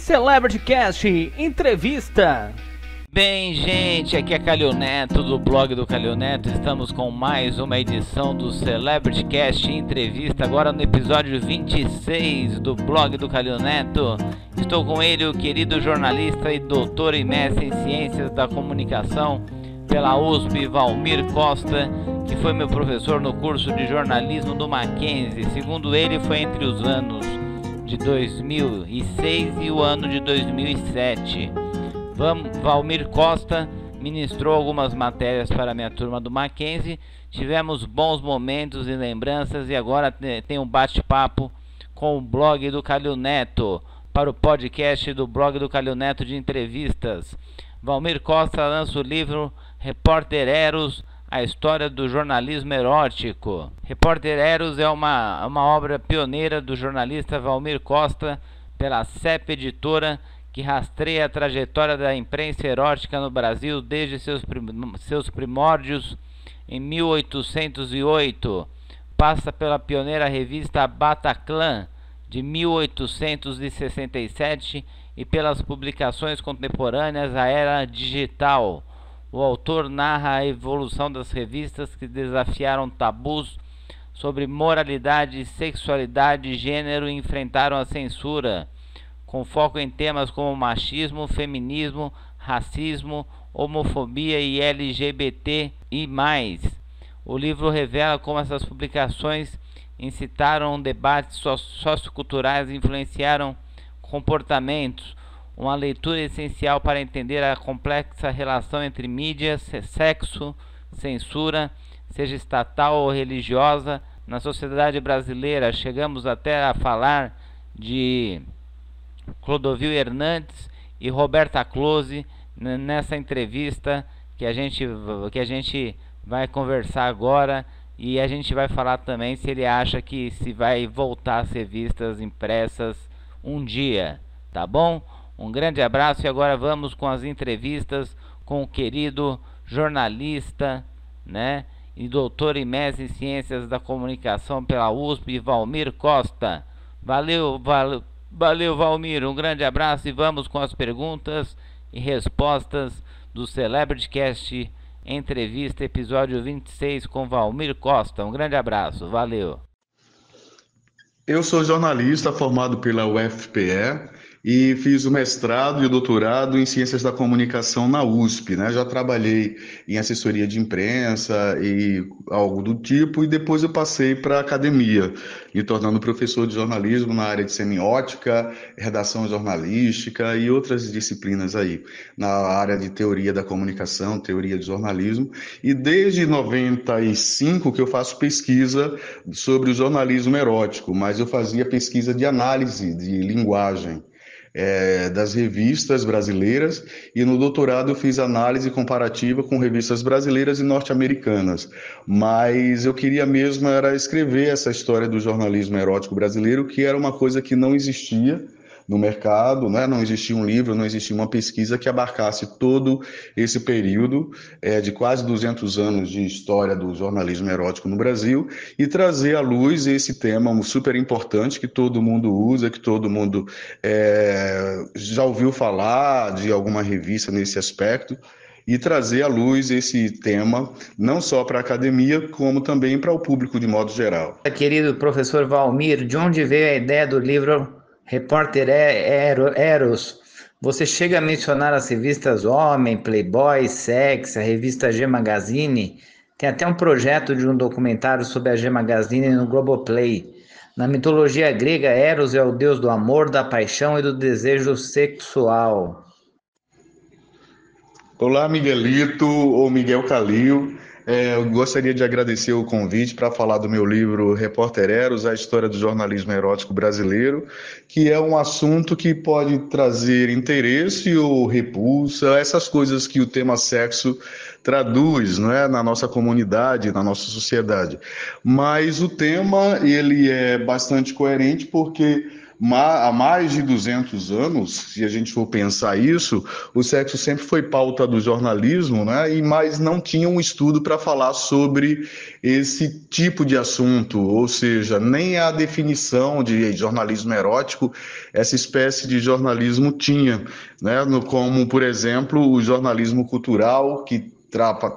Celebrity Cast Entrevista. Bem, gente, aqui é Calil Neto do blog do Calil Neto. Estamos com mais uma edição do Celebrity Cast Entrevista, agora no episódio 26 do blog do Calil Neto. Estou com ele, o querido jornalista e doutor e mestre em Ciências da Comunicação pela USP, Valmir Costa, que foi meu professor no curso de jornalismo do Mackenzie. Segundo ele, foi entre os anos de 2006 e o ano de 2007. Valmir Costa ministrou algumas matérias para a minha turma do Mackenzie. Tivemos bons momentos e lembranças e agora tem um bate-papo com o blog do Calil Neto para o podcast do blog do Calil Neto de entrevistas. Valmir Costa lança o livro Repórter Eros, a história do jornalismo erótico. Repórter Eros é uma obra pioneira do jornalista Valmir Costa pela CEP Editora, que rastreia a trajetória da imprensa erótica no Brasil desde seus primórdios em 1808. Passa pela pioneira revista Bataclan, de 1867, e pelas publicações contemporâneas à era digital. O autor narra a evolução das revistas que desafiaram tabus sobre moralidade, sexualidade e gênero e enfrentaram a censura, com foco em temas como machismo, feminismo, racismo, homofobia e LGBT e mais. O livro revela como essas publicações incitaram debates socioculturais e influenciaram comportamentos, uma leitura essencial para entender a complexa relação entre mídia, sexo, censura, seja estatal ou religiosa, na sociedade brasileira. Chegamos até a falar de Clodovil Hernandes e Roberta Close nessa entrevista que a gente vai conversar agora, e a gente vai falar também se ele acha que se vai voltar às revistas impressas um dia, tá bom? Um grande abraço e agora vamos com as entrevistas com o querido jornalista, né, e doutor e mestre em Ciências da Comunicação pela USP, Valmir Costa. Valeu, Valmir, um grande abraço e vamos com as perguntas e respostas do Celebrity Cast Entrevista, episódio 26 com Valmir Costa. Um grande abraço, valeu. Eu sou jornalista formado pela UFPE e fiz o mestrado e o doutorado em Ciências da Comunicação na USP, né? Já trabalhei em assessoria de imprensa e algo do tipo, e depois eu passei para a academia, me tornando professor de jornalismo na área de semiótica, redação jornalística e outras disciplinas aí, na área de teoria da comunicação, teoria de jornalismo, e desde 95 que eu faço pesquisa sobre o jornalismo erótico, mas eu fazia pesquisa de análise de linguagem das revistas brasileiras, e no doutorado eu fiz análise comparativa com revistas brasileiras e norte-americanas, mas eu queria mesmo era escrever essa história do jornalismo erótico brasileiro, que era uma coisa que não existia no mercado, né? Não existia um livro, não existia uma pesquisa que abarcasse todo esse período de quase 200 anos de história do jornalismo erótico no Brasil, e trazer à luz esse tema super importante que todo mundo usa, que todo mundo já ouviu falar de alguma revista nesse aspecto, e trazer à luz esse tema não só para a academia, como também para o público de modo geral. Querido professor Valmir, de onde veio a ideia do livro Repórter Eros? Você chega a mencionar as revistas Homem, Playboy, Sex, a revista G Magazine. Tem até um projeto de um documentário sobre a G Magazine no Globoplay. Na mitologia grega, Eros é o deus do amor, da paixão e do desejo sexual. Olá, Miguelito, ou Miguel Calil. Eu gostaria de agradecer o convite para falar do meu livro Repórter Eros, a história do jornalismo erótico brasileiro, que é um assunto que pode trazer interesse ou repulsa, essas coisas que o tema sexo traduz, não é, na nossa comunidade, na nossa sociedade. Mas o tema ele é bastante coerente porque há mais de 200 anos, se a gente for pensar isso, o sexo sempre foi pauta do jornalismo, né? Mas não tinha um estudo para falar sobre esse tipo de assunto, ou seja, nem a definição de jornalismo erótico essa espécie de jornalismo tinha, né? Como, por exemplo, o jornalismo cultural, que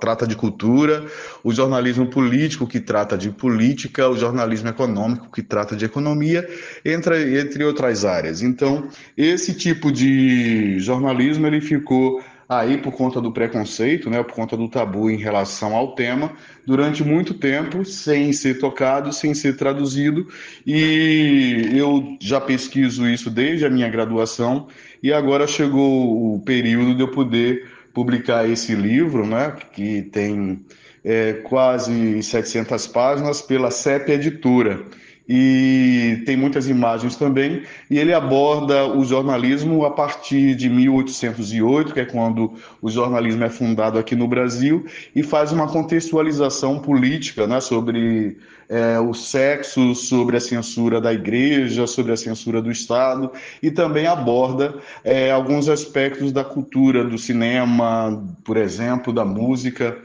trata de cultura, o jornalismo político, que trata de política, o jornalismo econômico, que trata de economia, entre outras áreas. Então, esse tipo de jornalismo ele ficou aí por conta do preconceito, né, por conta do tabu em relação ao tema, durante muito tempo, sem ser tocado, sem ser traduzido, e eu já pesquiso isso desde a minha graduação, e agora chegou o período de eu poder publicar esse livro, né, que tem quase 700 páginas, pela CEP Editora. E tem muitas imagens também, e ele aborda o jornalismo a partir de 1808, que é quando o jornalismo é fundado aqui no Brasil, e faz uma contextualização política, né, sobre o sexo, sobre a censura da igreja, sobre a censura do Estado, e também aborda alguns aspectos da cultura, do cinema, por exemplo, da música,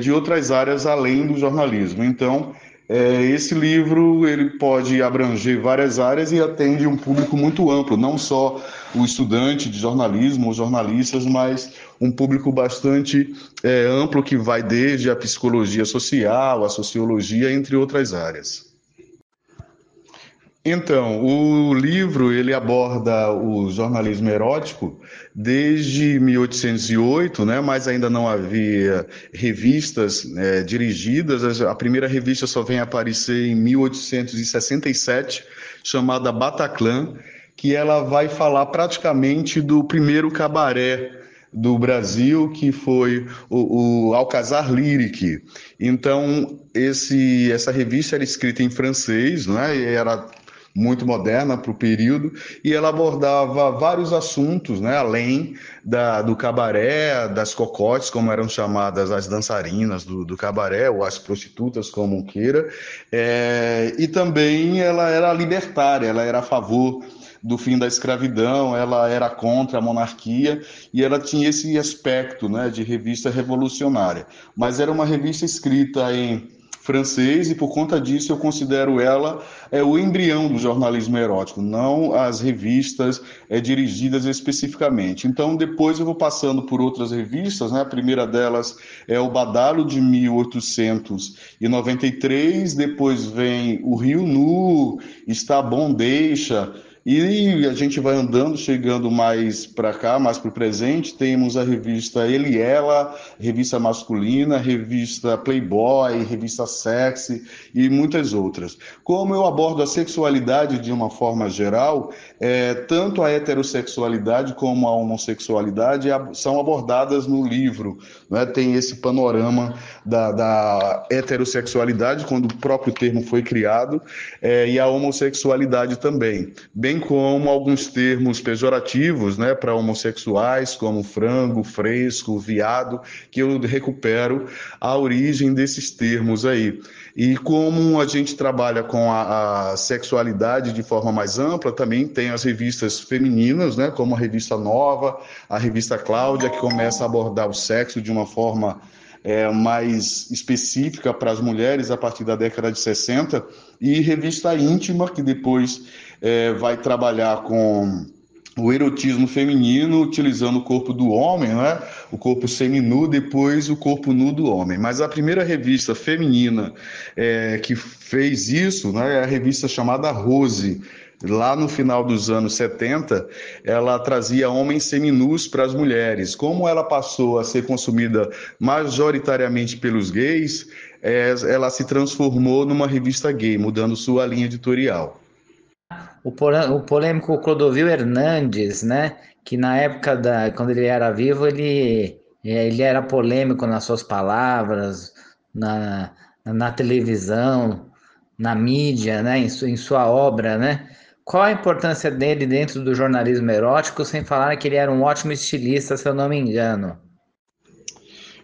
de outras áreas além do jornalismo. Então, esse livro ele pode abranger várias áreas e atende um público muito amplo, não só o estudante de jornalismo, os jornalistas, mas um público bastante amplo que vai desde a psicologia social, a sociologia, entre outras áreas. Então, o livro ele aborda o jornalismo erótico desde 1808, né, mas ainda não havia revistas dirigidas. A primeira revista só vem aparecer em 1867, chamada Bataclan, que ela vai falar praticamente do primeiro cabaré do Brasil, que foi o Alcazar Lyrique. Então, essa revista era escrita em francês, né, e era muito moderna para o período, e ela abordava vários assuntos, né, além do cabaré, das cocotes, como eram chamadas as dançarinas do cabaré, ou as prostitutas, como queira, e também ela era libertária, ela era a favor do fim da escravidão, ela era contra a monarquia, e ela tinha esse aspecto, né, de revista revolucionária. Mas era uma revista escrita em francês, e por conta disso eu considero ela o embrião do jornalismo erótico, não as revistas dirigidas especificamente. Então depois eu vou passando por outras revistas, né? A primeira delas é o Badalo, de 1893, depois vem o Rio Nu, Está Bom Deixa, e a gente vai andando, chegando mais para cá, mais para o presente. Temos a revista Ele e Ela, revista masculina, revista Playboy, revista Sexy e muitas outras. Como eu abordo a sexualidade de uma forma geral, tanto a heterossexualidade como a homossexualidade são abordadas no livro, né? Tem esse panorama da heterossexualidade, quando o próprio termo foi criado, e a homossexualidade também, bem como alguns termos pejorativos, né, para homossexuais, como frango, fresco, viado, que eu recupero a origem desses termos aí. E como a gente trabalha com a sexualidade de forma mais ampla, também tem as revistas femininas, né, como a revista Nova, a revista Cláudia, que começa a abordar o sexo de uma forma mais específica para as mulheres a partir da década de 60, e revista Íntima, que depois vai trabalhar com o erotismo feminino, utilizando o corpo do homem, né? O corpo seminu, depois o corpo nu do homem. Mas a primeira revista feminina que fez isso, né, é a revista chamada Rose. Lá no final dos anos 70, ela trazia homens seminus para as mulheres. Como ela passou a ser consumida majoritariamente pelos gays, ela se transformou numa revista gay, mudando sua linha editorial. O polêmico Clodovil Hernandes, né? Que na época quando ele era vivo, ele era polêmico nas suas palavras, na televisão, na mídia, né? Em sua obra, né? Qual a importância dele dentro do jornalismo erótico, sem falar que ele era um ótimo estilista, se eu não me engano?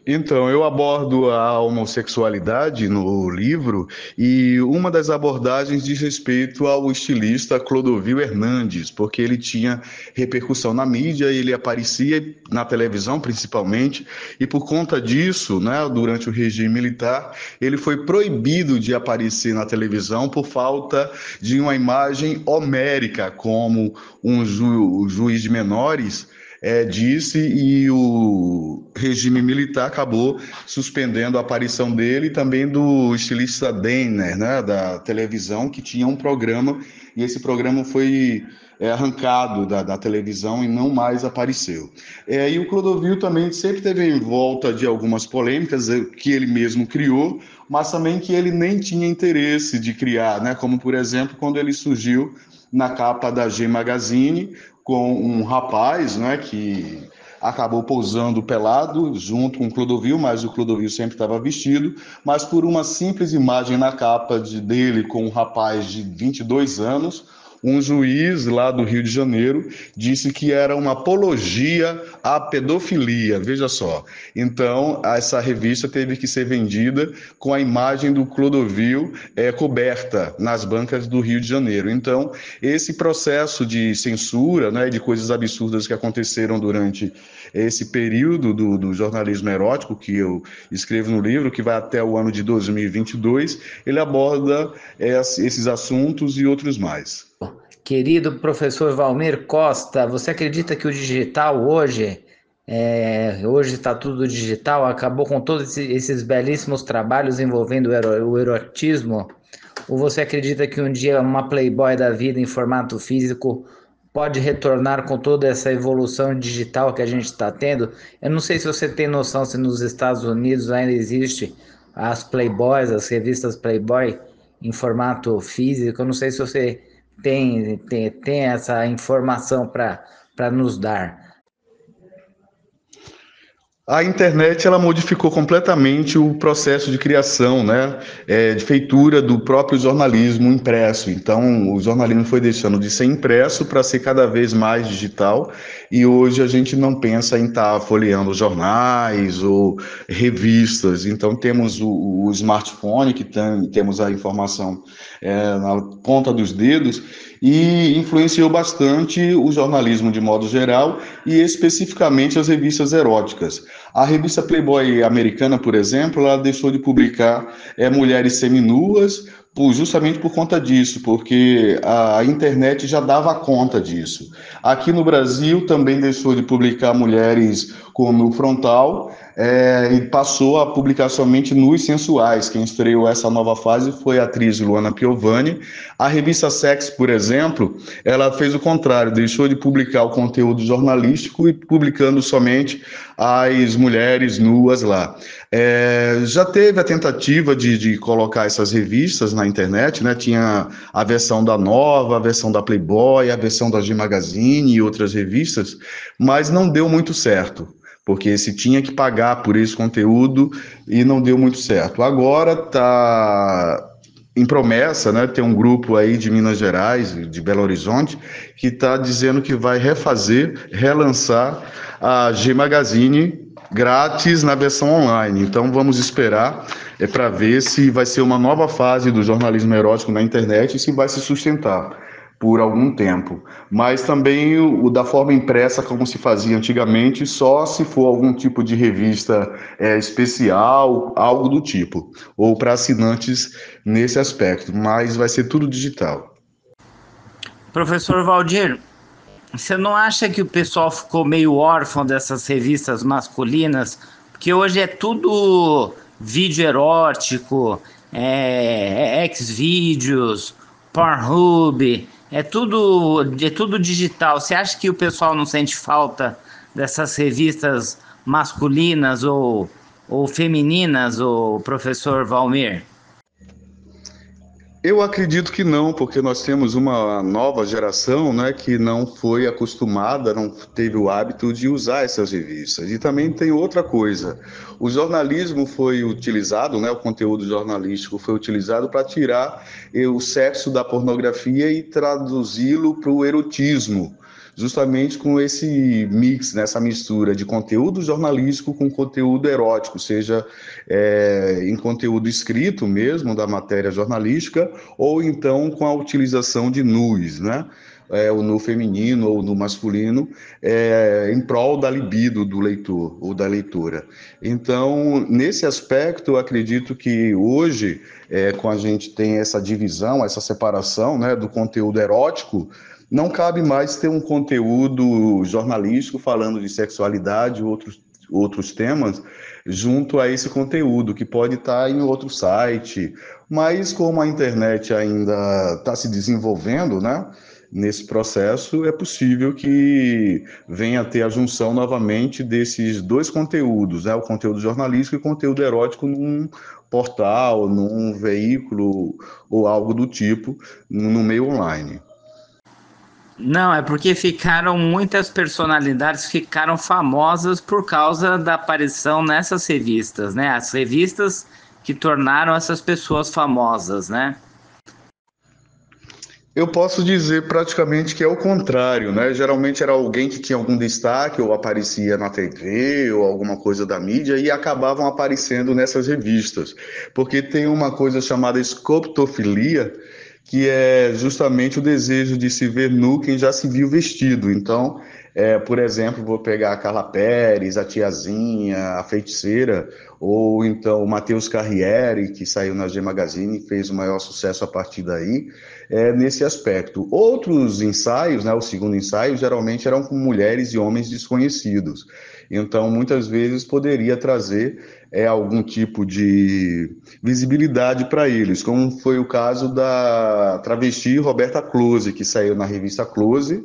Então, eu abordo a homossexualidade no livro e uma das abordagens diz respeito ao estilista Clodovil Hernandes, porque ele tinha repercussão na mídia, ele aparecia na televisão principalmente, e por conta disso, né, durante o regime militar, ele foi proibido de aparecer na televisão por falta de uma imagem homérica, como um juiz de menores disse, e o regime militar acabou suspendendo a aparição dele e também do estilista Denner, né, da televisão, que tinha um programa, e esse programa foi arrancado da televisão e não mais apareceu. E o Clodovil também sempre teve em volta de algumas polêmicas que ele mesmo criou, mas também que ele nem tinha interesse de criar, né, como, por exemplo, quando ele surgiu na capa da G Magazine, com um rapaz, né, que acabou pousando pelado junto com o Clodovil, mas o Clodovil sempre estava vestido, mas por uma simples imagem na capa dele com um rapaz de 22 anos, um juiz lá do Rio de Janeiro disse que era uma apologia à pedofilia, veja só. Então, essa revista teve que ser vendida com a imagem do Clodovil coberta nas bancas do Rio de Janeiro. Então, esse processo de censura, né, de coisas absurdas que aconteceram durante esse período do jornalismo erótico, que eu escrevo no livro, que vai até o ano de 2022, ele aborda esses assuntos e outros mais. Querido professor Valmir Costa, você acredita que o digital hoje está tudo digital, acabou com todos esses belíssimos trabalhos envolvendo o erotismo? Ou você acredita que um dia uma Playboy da vida em formato físico pode retornar com toda essa evolução digital que a gente está tendo? Eu não sei se você tem noção se nos Estados Unidos ainda existe as Playboys, as revistas Playboy em formato físico. Eu não sei se você tem essa informação para nos dar. A internet ela modificou completamente o processo de criação, né, de feitura do próprio jornalismo impresso. Então, o jornalismo foi deixando de ser impresso para ser cada vez mais digital, e hoje a gente não pensa em estar folheando jornais ou revistas. Então, temos o smartphone, que temos a informação na ponta dos dedos, e influenciou bastante o jornalismo de modo geral e especificamente as revistas eróticas. A revista Playboy americana, por exemplo, ela deixou de publicar mulheres seminuas justamente por conta disso, porque a internet já dava conta disso. Aqui no Brasil também deixou de publicar mulheres com nu frontal e passou a publicar somente nus sensuais. Quem estreou essa nova fase foi a atriz Luana Piovani. A revista Sex, por exemplo, ela fez o contrário, deixou de publicar o conteúdo jornalístico e publicando somente as mulheres nuas lá. Já teve a tentativa de colocar essas revistas na internet, né? Tinha a versão da Nova, a versão da Playboy, a versão da G Magazine e outras revistas, mas não deu muito certo, porque se tinha que pagar por esse conteúdo e não deu muito certo. Agora está em promessa, né? Tem um grupo aí de Minas Gerais, de Belo Horizonte, que está dizendo que vai relançar a G Magazine grátis na versão online. Então vamos esperar para ver se vai ser uma nova fase do jornalismo erótico na internet e se vai se sustentar por algum tempo. Mas também o da forma impressa, como se fazia antigamente, só se for algum tipo de revista especial, algo do tipo, ou para assinantes nesse aspecto, mas vai ser tudo digital. Professor Valdir, você não acha que o pessoal ficou meio órfão dessas revistas masculinas? Porque hoje é tudo vídeo erótico, Xvideos, Pornhub, é tudo digital. Você acha que o pessoal não sente falta dessas revistas masculinas ou femininas, o professor Valmir? Eu acredito que não, porque nós temos uma nova geração, né, que não foi acostumada, não teve o hábito de usar essas revistas. E também tem outra coisa, o jornalismo foi utilizado, né, o conteúdo jornalístico foi utilizado para tirar o sexo da pornografia e traduzi-lo para o erotismo. justamente com esse mix, nessa mistura de conteúdo jornalístico com conteúdo erótico, seja em conteúdo escrito mesmo, da matéria jornalística, ou então com a utilização de nus, né? O nu feminino ou nu masculino, em prol da libido do leitor ou da leitora. Então, nesse aspecto, eu acredito que hoje, quando a gente tem essa divisão, essa separação, né, do conteúdo erótico, não cabe mais ter um conteúdo jornalístico falando de sexualidade ou outros temas junto a esse conteúdo, que pode estar em outro site, mas como a internet ainda está se desenvolvendo, né? Nesse processo, é possível que venha a ter a junção novamente desses dois conteúdos, né? O conteúdo jornalístico e o conteúdo erótico num portal, num veículo ou algo do tipo, no meio online. Não, é porque muitas personalidades ficaram famosas por causa da aparição nessas revistas, né? As revistas que tornaram essas pessoas famosas, né? Eu posso dizer praticamente que é o contrário, né? Geralmente era alguém que tinha algum destaque ou aparecia na TV ou alguma coisa da mídia e acabavam aparecendo nessas revistas, porque tem uma coisa chamada escoptofilia, que é justamente o desejo de se ver nu quem já se viu vestido. Então, por exemplo, vou pegar a Carla Pérez, a Tiazinha, a Feiticeira, ou então o Matheus Carriere, que saiu na G Magazine e fez o maior sucesso a partir daí, nesse aspecto. Outros ensaios, né, o segundo ensaio, geralmente eram com mulheres e homens desconhecidos. Então, muitas vezes poderia trazer algum tipo de visibilidade para eles, como foi o caso da travesti Roberta Close, que saiu na revista Close,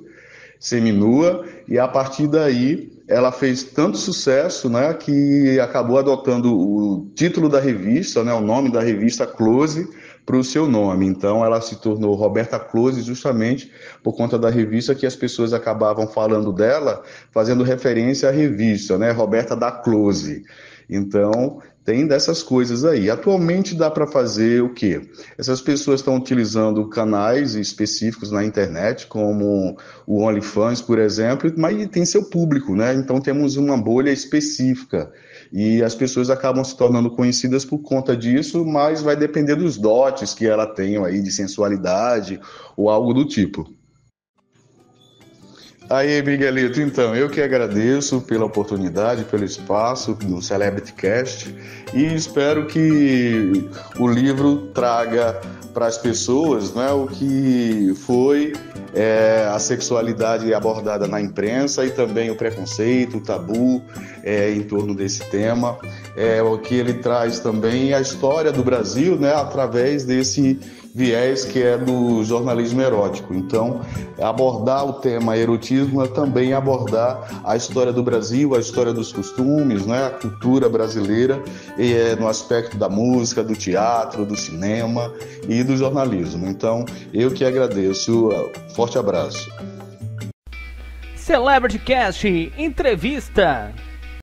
seminua, e a partir daí ela fez tanto sucesso, né, que acabou adotando o título da revista, né, o nome da revista Close, para o seu nome. Então ela se tornou Roberta Close justamente por conta da revista, que as pessoas acabavam falando dela, fazendo referência à revista, né, Roberta da Close. Então, tem dessas coisas aí. Atualmente dá para fazer o quê? Essas pessoas estão utilizando canais específicos na internet, como o OnlyFans, por exemplo, mas tem seu público, né? Então temos uma bolha específica. E as pessoas acabam se tornando conhecidas por conta disso, mas vai depender dos dotes que ela tem aí de sensualidade ou algo do tipo. Aí, Miguelito, então, eu que agradeço pela oportunidade, pelo espaço no Celebrity Cast e espero que o livro traga para as pessoas, né, o que foi a sexualidade abordada na imprensa e também o preconceito, o tabu em torno desse tema. O que ele traz também a história do Brasil, né, através desse viés que é do jornalismo erótico. Então, abordar o tema erotismo é também abordar a história do Brasil, a história dos costumes, né, a cultura brasileira, no aspecto da música, do teatro, do cinema e do jornalismo. Então, eu que agradeço. Forte abraço. Celebrity Cast Entrevista.